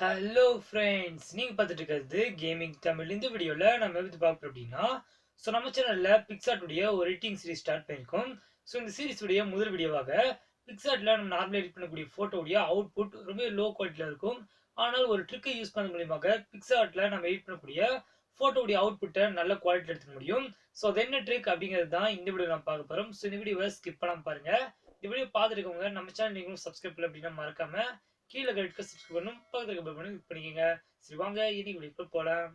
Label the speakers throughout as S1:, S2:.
S1: Hello friends, நீங்க பார்த்துட்டு இருக்கிறது கேமிங் தமிழ். இந்த வீடியோல நம்ம எப்படி பார்க்குறோம் அப்படின்னா, நம்ம சேனல்ல பிக்சார்ட் உடைய ஒரு எடிட்டிங் சீரிஸ் ஸ்டார்ட் பண்ணியிருக்கோம். இந்த சீரிஸ் உடைய முதல் வீடியோவாக பிக்சார்ட்ல நம்ம நார்மலா எடிட் பண்ணக்கூடிய போட்டோடைய அவுட்புட் ரொம்ப லோ குவாலிட்டியில இருக்கும். ஆனால் ஒரு ட்ரிக்கை யூஸ் பண்ண மூலியமாக பிக்சார்ட்ல நம்ம எடிட் பண்ணக்கூடிய போட்டோடைய அவுட்புட்டை நல்ல குவாலிட்டி எடுத்துக்க முடியும். அது என்ன ட்ரிக் அப்படிங்கிறது தான் இந்த வீடியோ நம்ம பார்க்க போறோம். இந்த வீடியோவை ஸ்கிப் பண்ணாம பாருங்க. இந்த வீடியோ பார்த்துருக்கவங்க நம்ம சேனல் நீங்களும் சப்ஸ்கிரைப் பண்ணல அப்படின்னா மறக்காம கீழே ரெட்க்கு சப்ஸ்கிரைப் பண்ணணும், பக்கத்துக்கு பெல் பண்ணி கிளிக் பண்ணிக்கங்க. சரி வாங்க இன்னைக்கு வீடியோக்கு போலாம்.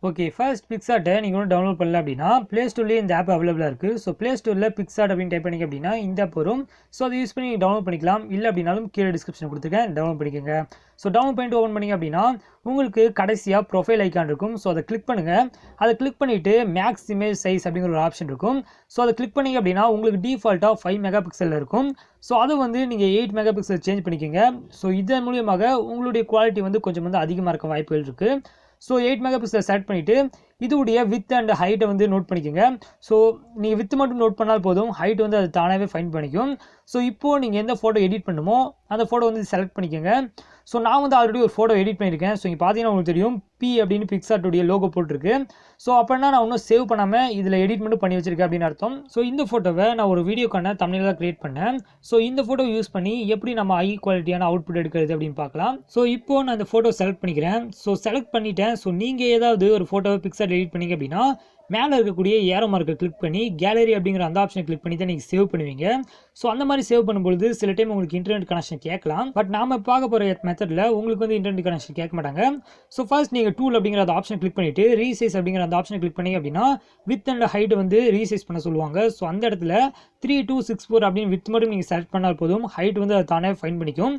S1: ஓகே, ஃபர்ஸ்ட் பிக்சார்ட்டை நீங்கள் ஒன்றும் டவுன்லோட் பண்ணல அப்படின்னா ப்ளே ஸ்டோர்லேயே இந்த ஆப் அவைலபிளாக இருக்குது. ப்ளே ஸ்டோரில் பிக்சார்ட் அப்படின்னு டைப் பண்ணிங்க அப்படின்னா இந்த ஆப் வரும். அதை யூஸ் பண்ணி நீங்கள் டவுன்லோட் பண்ணிக்கலாம். இல்லை அப்படின்னாலும் கீழே டிஸ்கிரிப்ஷன் கொடுத்துருக்கேன், டவுன்லோட் பண்ணிக்கோங்க. டவுன்லோட் பண்ணிட்டு ஓப்பன் பண்ணிங்க அப்படின்னா உங்களுக்கு கடைசியாக ப்ரொஃபைல் ஐக்கான் இருக்கும். அதை கிளிக் பண்ணுங்கள். அதை கிளிக் பண்ணிவிட்டு மேக்ஸ் இமேஜ் சைஸ் அப்படிங்கிற ஒரு ஆப்ஷன் இருக்கும். அதை கிளிக் பண்ணிங்க அப்படின்னா உங்களுக்கு டிஃபால்ட்டாக 5 மெகா பிக்சலில் இருக்கும். அதை வந்து நீங்கள் 8 மெகா பிக்சல் சேஞ்ச் பண்ணிக்கோங்க. இதன் மூலியமாக உங்களுடைய குவாலிட்டி வந்து கொஞ்சம் அதிகமாக இருக்க வாய்ப்புகள் இருக்குது. 8 மெகா பிக்சல் செலக்ட் பண்ணிவிட்டு இதோடைய வித் அண்ட் ஹைட்டை வந்து நோட் பண்ணிக்கோங்க. நீங்கள் வித் மட்டும் நோட் பண்ணால் போதும், ஹைட் வந்து அது தானாகவே ஃபைண்ட் பண்ணிக்கும். இப்போது நீங்கள் எந்த ஃபோட்டோ எடிட் பண்ணுமோ அந்த ஃபோட்டோ வந்து செலக்ட் பண்ணிக்கோங்க. நான் வந்து ஆல்ரெடி ஒரு ஃபோட்டோ எடிட் பண்ணியிருக்கேன். இங்கே பார்த்தீங்கன்னா உங்களுக்கு தெரியும் பி அப்படின்னு பிக்சார்ட்டுடைய லோகோ போட்டிருக்கு. அப்படின்னா நான் இன்னும் சேவ் பண்ணாமல் இதில் எடிட் மட்டும் பண்ணி வச்சிருக்கேன் அப்படின்னு அர்த்தம். இந்த ஃபோட்டோவை நான் ஒரு வீடியோக்கான தமிழில் கிரியேட் பண்ணேன். இந்த ஃபோட்டோ யூஸ் பண்ணி எப்படி நம்ம ஹை குவாலிட்டியான அவுட்புட் எடுக்கிறது அப்படின்னு பார்க்கலாம். இப்போது நான் இந்த ஃபோட்டோ செலக்ட் பண்ணிக்கிறேன். செலக்ட் பண்ணிட்டேன். நீங்கள் ஏதாவது ஒரு ஃபோட்டோவை பிக்சார்ட் எடிட் பண்ணிங்க அப்படின்னா மேலே இருக்கக்கூடிய ஏரோ மார்க்கை கிளிக் பண்ணி கேலரி அப்படிங்கிற அந்த ஆப்ஷனை கிளிக் பண்ணி தான் நீங்கள் சேவ் பண்ணுவீங்க. அந்த மாதிரி சேவ் பண்ணும்பொழுது சில டைம் உங்களுக்கு இன்டர்நெட் கனெக்ஷன் கேட்கலாம். பட் நாம பார்க்க போகிற மெத்தடில் உங்களுக்கு வந்து இன்டர்நெட் கனெக்ஷன் கேட்க மாட்டாங்க. ஃபர்ஸ்ட் நீங்கள் டூல் அப்படிங்கிற அந்த ஆப்ஷனை கிளிக் பண்ணிவிட்டு ரீசைஸ் அப்படிங்கிற அந்த ஆப்ஷனை கிளிக் பண்ணி அப்படின்னா வித் அண்ட் ஹைட் வந்து ரீசைஸ் பண்ண சொல்லுவாங்க. அந்த இடத்துல 3264 அப்படின்னு வித் மட்டும் நீங்கள் செலக்ட் பண்ணால் போதும், ஹைட் வந்து அதை தானே ஃபைன் பண்ணிக்கும்.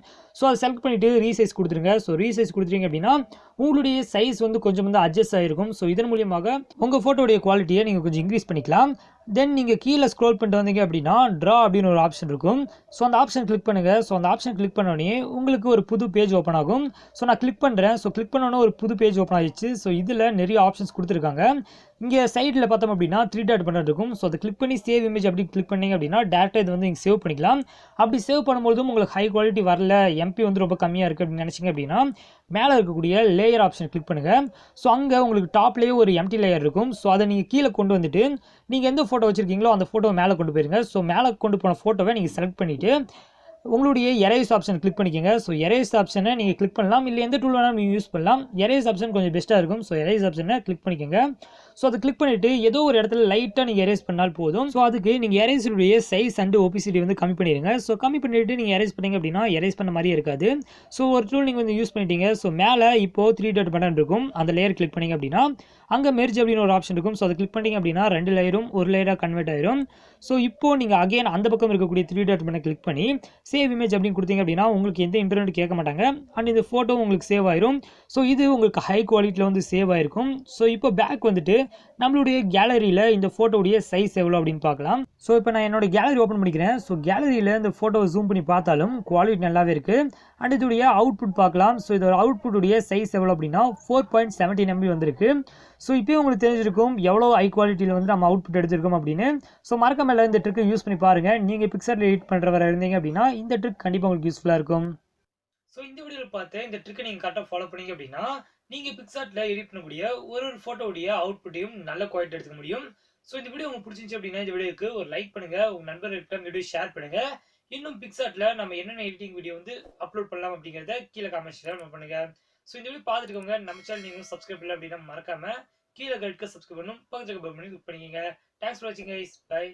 S1: அதை செலக்ட் பண்ணிவிட்டு ரீசைஸ் கொடுத்துருங்க. ரீசைஸ் கொடுத்துருங்க அப்படின்னா உங்களுடைய சைஸ் வந்து கொஞ்சம் வந்து அட்ஜஸ்ட் ஆகிருக்கும். இதன் மூலியமாக உங்கள் ஃபோட்டோடைய குவாலிட்டியை நீங்கள் கொஞ்சம் இன்க்ரீஸ் பண்ணிக்கலாம். தென் நீங்கள் கீழே ஸ்க்ரோல் பண்ணிட்டு வந்தீங்க அப்படின்னா ட்ரா அப்படின்னு ஒரு ஆப்ஷன் இருக்கும். அந்த ஆப்ஷன் கிளிக் பண்ணுங்கள். அந்த ஆப்ஷன் கிளிக் பண்ணோடனே உங்களுக்கு ஒரு புது பேஜ் ஓப்பன் ஆகும். நான் கிளிக் பண்ணுறேன். கிளிக் பண்ணோன்னே ஒரு புது பேஜ் ஓப்பன் ஆகிடுச்சு. இதில் நிறைய ஆப்ஷன்ஸ் கொடுத்துருக்காங்க. இங்கே சைடில் பார்த்தோம் அப்படின்னா 3 டாட் பட்டன் இருக்கும். அதை கிளிக் பண்ணி சேவ் இமேஜ் அப்படி கிளிக் பண்ணிங்க அப்படின்னா டேரெக்டாக இது வந்து நீங்கள் சேவ் பண்ணிக்கலாம். அப்படி சேவ் பண்ணும்போதும் உங்களுக்கு ஹை குவாலிட்டி வரல, எம்பி வந்து ரொம்ப கம்மியாக இருக்குது அப்படின்னு நினச்சிங்க அப்படின்னா மேலே இருக்கக்கூடிய லேயர் ஆப்ஷன் கிளிக் பண்ணுங்கள். அங்கே உங்களுக்கு டாப்லேயே ஒரு எம்டி லேயர் இருக்கும். அதை நீங்கள் கீழே கொண்டு வந்துட்டு நீங்கள் எந்த ஃபோட்டோ வச்சுருக்கீங்களோ அந்த ஃபோட்டோவை மேலே கொண்டு போயிருங்க. மேலே கொண்டு போன ஃபோட்டோவை நீங்கள் செலக்ட் பண்ணிவிட்டு உங்களுடைய எரேஸ் ஆப்ஷன் கிளிக் பண்ணிக்கோங்க. எரேஸ் ஆப்ஷனை நீங்கள் கிளிக் பண்ணலாம், இல்லை எந்த டூல் வேணாலும் நீங்கள் யூஸ் பண்ணலாம். எரேஸ் ஆப்ஷன் கொஞ்சம் பெஸ்ட்டாக இருக்கும். எரேஸ் ஆப்ஷனை கிளிக் பண்ணிக்கோங்க. அதை கிளிக் பண்ணிவிட்டு ஏதோ ஒரு இடத்துல லைட்டாக நீங்கள் எரேஸ் பண்ணால் போதும். அதுக்கு நீங்கள் எரேஸுடைய சைஸ் அண்ட் ஒபிசிட்டி வந்து கம்மி பண்ணிடுங்க. கம்மி பண்ணிவிட்டு நீங்கள் எரேஸ் பண்ணிங்க அப்படின்னா எரேஸ் பண்ண மாதிரியே இருக்காது. ஒரு டூல் நீங்கள் வந்து யூஸ் பண்ணிட்டீங்க. மேலே இப்போது 3 டாட் பட்டன் இருக்கும். அந்த லேயர் கிளிக் பண்ணிங்க அப்படின்னா அங்கே மெர்ஜ் அப்படின்னு ஒரு ஆப்ஷன் இருக்கும். அதை கிளிக் பண்ணிங்க அப்படின்னா 2 லேயரும் ஒரு லேயராக கன்வெர்ட் ஆயிரும். இப்போது நீங்கள் அகைன் அந்த பக்கம் இருக்கக்கூடிய 3 டாட் பட்டனை கிளிக் பண்ணி சேவ் இமேஜ் அப்படின்னு கொடுத்தீங்க அப்படின்னா உங்களுக்கு எந்த இன்டர்நெட் கேட்க மாட்டாங்க. அண்ட் இந்த ஃபோட்டோ உங்களுக்கு சேவ் ஆயிரும். இது உங்களுக்கு ஹை குவாலிட்டியில் வந்து சேவ் ஆயிருக்கும். இப்போ பேக் வந்துட்டு நம்மளுடைய கேலரியில் இந்த ஃபோட்டோடைய சைஸ் எவ்வளோ அப்படின்னு பார்க்கலாம். இப்போ நான் என்னோட கேலரி ஓப்பன் பண்ணிக்கிறேன். கேலரியில் இந்த ஃபோட்டோவை ஜூம் பண்ணி பார்த்தாலும் குவாலிட்டி நல்லாவே இருக்குது. அண்ட் இதோடைய அவுட்புட் பார்க்கலாம். இதோட அவுட்புட்டுடைய சைஸ் எவ்வளோ அப்படின்னா 4.17 MB வந்திருக்கு. இப்போ உங்களுக்கு தெரிஞ்சிருக்கும் எவ்வளோ ஹை குவாலிட்டியில் வந்து நம்ம அவுட்புட் எடுத்திருக்கோம் அப்படின்னு. மறக்காம இந்த ட்ரிக்கை யூஸ் பண்ணி பாருங்கள். நீங்கள் பிக்சார்ட்ல எடிட் பண்ணுறவரை இருந்தீங்க அப்படின்னா இந்த ட்ரிக் கண்டிப்பாக உங்களுக்கு யூஸ்ஃபுல்லாக இருக்கும். இந்த வீடியோவில் பார்த்து இந்த ட்ரிக்கை நீங்கள் கரெக்டாக ஃபாலோ பண்ணீங்க அப்படின்னா நீங்கள் பிக்சார்ட்ல எடிட் பண்ணக்கூடிய ஒரு ஃபோட்டோடைய அவுட்புட்டையும் நல்ல குவாலிட்டி எடுத்துக்க முடியும். இந்த வீடியோ உங்களுக்கு பிடிச்சிருந்துச்சு அப்படின்னா இந்த வீடியோக்கு ஒரு லைக் பண்ணுங்க, உங்க நண்பர்கள்ட்ட இந்த வீடியோ ஷேர் பண்ணுங்க. இன்னும் பிக்சார்ட்ல நம்ம என்னென்ன எடிட்டிங் வீடியோ வந்து அப்லோட் பண்ணலாம் அப்படிங்கிறத கீழே காமெண்ட்ஸ்ல பண்ணுங்க. இந்த வீடியோ பார்த்துருக்கோங்க. நம்ம சேனல் நீங்களும் சப்ஸ்கிரைப் பண்ணல அப்படின்னா மறக்காம கீழே சப்ஸ்கிரைப் பண்ணணும், பக்கத்துக்கு பெல் பண்ணி கிளிக் பண்ணிக்கங்க. தேங்க்ஸ் ஃபார் வாட்சிங் கைஸ். பை.